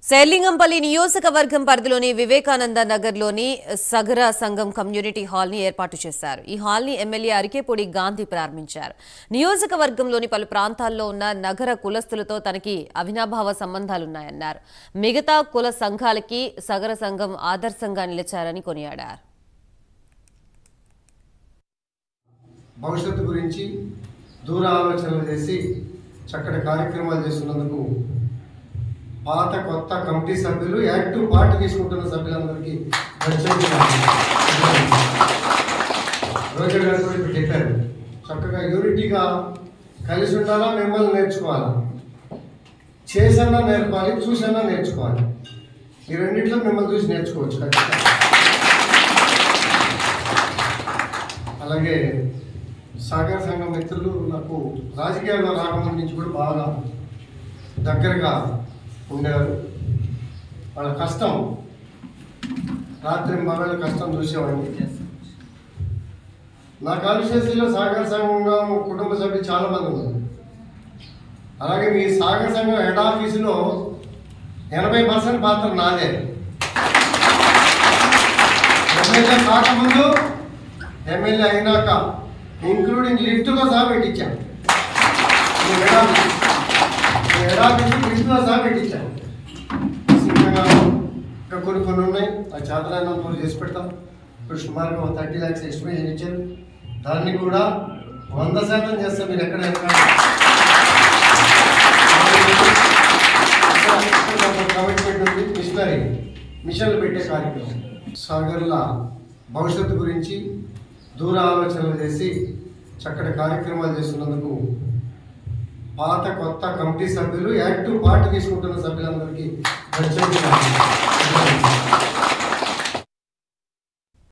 శేర్లింగంపల్లి నియోజకవర్గం పరిధిలోని వివేకానంద నగర్లోని సగర సంఘం కమ్యూనిటీ హాల్ని ఏర్పాటు చేశారు. ఈ హాల్ని ఎమ్మెల్యే అరికేపూడి గాంధీ ప్రారంభించారు. నియోజకవర్గంలోని పలు ప్రాంతాల్లో ఉన్న నగర కులస్తులతో తనకి అవినాభావ సంబంధాలున్నాయన్నారు. మిగతా కుల సంఘాలకి సగర సంఘం ఆదర్శంగా నిలిచారని కొనియాడారు. భవిష్యత్తు గురించి దూర ఆలోచనలు చేసి చక్కటి కార్యక్రమాలు చేస్తున్నందుకు పాత కొత్త కమిటీ సభ్యులు యాక్టివ్ పార్టీ తీసుకుంటున్న సభ్యులందరికీ రోజా గారు కూడా ఇప్పుడు చెప్పారు, చక్కగా యూనిటీగా కలిసి ఉండాలా, మిమ్మల్ని నేర్చుకోవాలా, చేసన్నా నేర్పాలి, చూసన్నా నేర్చుకోవాలి. ఈ రెండింటిలో మిమ్మల్ని చూసి నేర్చుకోవచ్చు ఖచ్చితంగా. అలాగే సాగర సంఘం మిత్రులు నాకు రాజకీయాల్లో రాకముందు నుంచి కూడా బాగా దగ్గరగా ఉండేవారు. వాళ్ళ కష్టం, రాత్రి మగళ్ళ కష్టం చూసేవాడిని. నా కాన్స్టిట్యూన్సీలో సాగర సంఘం కుటుంబ సభ్యులు చాలామంది ఉన్నారు. అలాగే మీ సాగర సంఘం హెడ్ ఆఫీసులో 80% పాత్ర నాదే. ఎమ్మెల్యే కాకముందు, ఎమ్మెల్యే అయినాక ఇంక్లూడింగ్ లిఫ్ట్తో సహా పెట్టించాను. లిఫ్ట్తో సహా పెట్టించాను. ఇంకా కొన్ని ఉన్నాయి, ఆ చేతనాన్ని పూర్తి చేసి పెడతాం. ఇప్పుడు సుమారుగా 30 lakhs ఎస్టిమేషన్ ఇచ్చారు. దాన్ని కూడా 100% చేస్తాం. మీరు ఎక్కడైనా కమిట్మెంట్ ఉంది. మిషన్లు పెట్టే కార్యక్రమం. సాగర్ల భవిష్యత్తు గురించి దూర ఆలోచనలు చేసి చక్కటి కార్యక్రమాలు చేస్తున్నందుకు పాత కొత్త కమిటీ సభ్యులు యాక్టివ్ పార్టీ తీసుకుంటున్న సభ్యులందరికీ